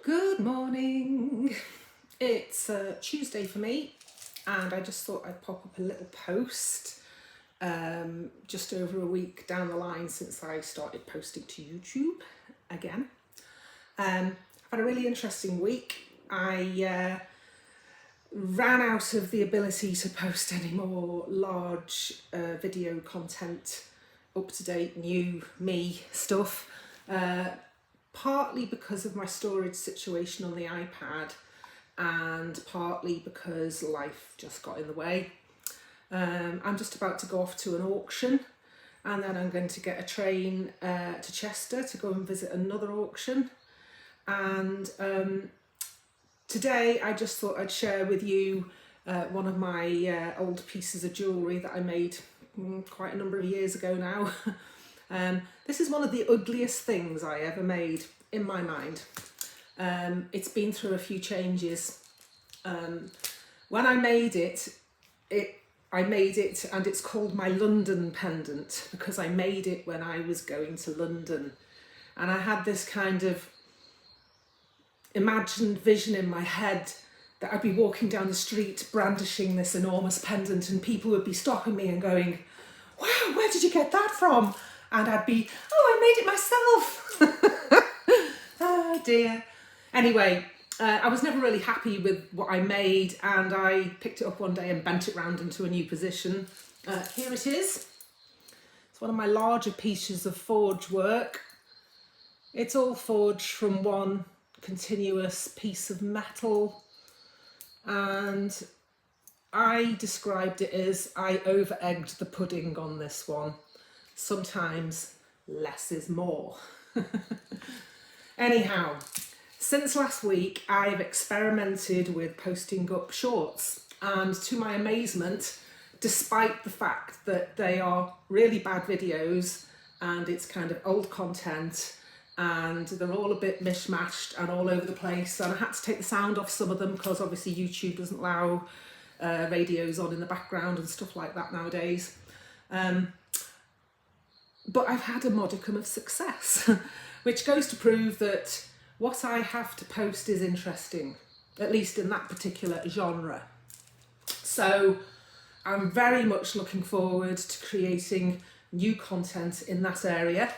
Good morning. It's Tuesday for me, and I just thought I'd pop up a little post just over a week down the line since I started posting to YouTube again. I've had a really interesting week. I ran out of the ability to post any more large video content, up-to-date, new me stuff. Partly because of my storage situation on the iPad and partly because life just got in the way. I'm just about to go off to an auction, and then I'm going to get a train to Chester to go and visit another auction. And today I just thought I'd share with you one of my old pieces of jewellery that I made quite a number of years ago now. This is one of the ugliest things I ever made in my mind. It's been through a few changes. When I made it and it's called my London pendant because I made it when I was going to London. And I had this kind of imagined vision in my head that I'd be walking down the street brandishing this enormous pendant and people would be stopping me and going, "Wow, where did you get that from?" And I'd be, "Oh, I made it myself." Oh dear. Anyway, I was never really happy with what I made, and I picked it up one day and bent it round into a new position. Here it is. It's one of my larger pieces of forge work. It's all forged from one continuous piece of metal, and I described it as I over-egged the pudding on this one. Sometimes less is more. Anyhow, since last week I've experimented with posting up shorts, and to my amazement, despite the fact that they are really bad videos and it's kind of old content and they're all a bit mishmashed and all over the place, and I had to take the sound off some of them because obviously YouTube doesn't allow radios on in the background and stuff like that nowadays. But I've had a modicum of success, which goes to prove that what I have to post is interesting, at least in that particular genre. So I'm very much looking forward to creating new content in that area.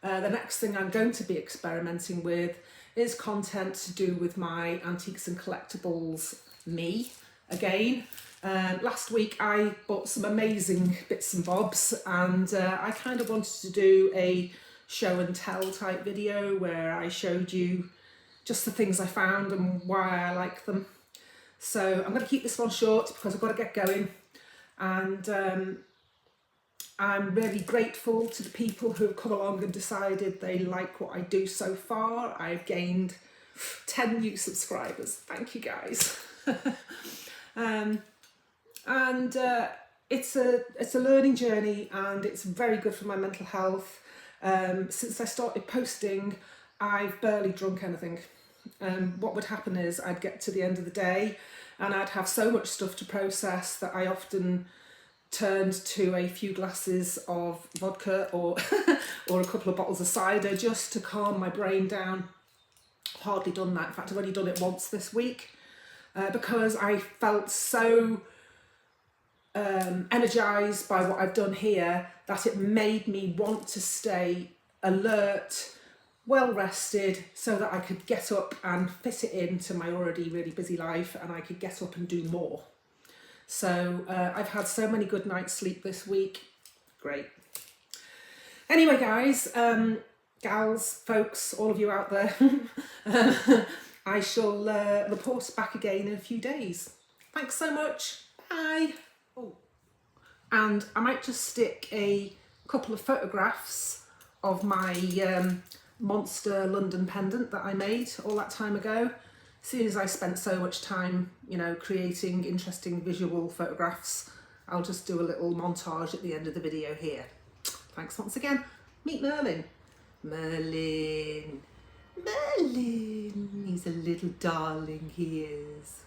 The next thing I'm going to be experimenting with is content to do with my antiques and collectibles me again. Last week I bought some amazing bits and bobs, and I kind of wanted to do a show and tell type video where I showed you just the things I found and why I like them. So I'm going to keep this one short because I've got to get going, and I'm really grateful to the people who have come along and decided they like what I do so far. I've gained 10 new subscribers. Thank you guys. And it's a learning journey, and it's very good for my mental health. Since I started posting, I've barely drunk anything. What would happen is I'd get to the end of the day and I'd have so much stuff to process that I often turned to a few glasses of vodka or or a couple of bottles of cider just to calm my brain down. Hardly done that. In fact, I've only done it once this week because I felt so energized by what I've done here that it made me want to stay alert, well rested, so that I could get up and fit it into my already really busy life, and I could get up and do more. So I've had so many good nights sleep this week. Great. Anyway guys, gals, folks, all of you out there, I shall report back again in a few days. Thanks so much. Bye. Oh. And I might just stick a couple of photographs of my monster London pendant that I made all that time ago. Seeing as I spent so much time, creating interesting visual photographs, I'll just do a little montage at the end of the video here. Thanks once again. Meet Merlin. Merlin. Merlin. He's a little darling, he is.